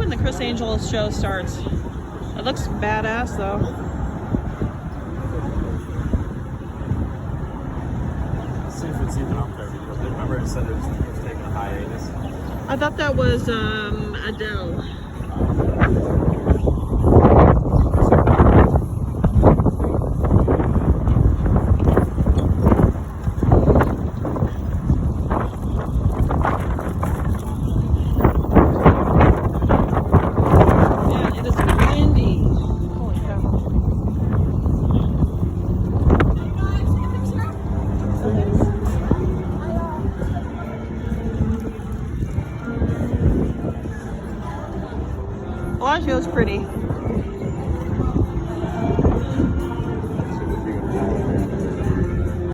when the Chris Angel show starts. It looks badass though. Let's see if it's even up there. Because remember it said it was taking a hiatus. I thought that was Adele. Bellagio's pretty.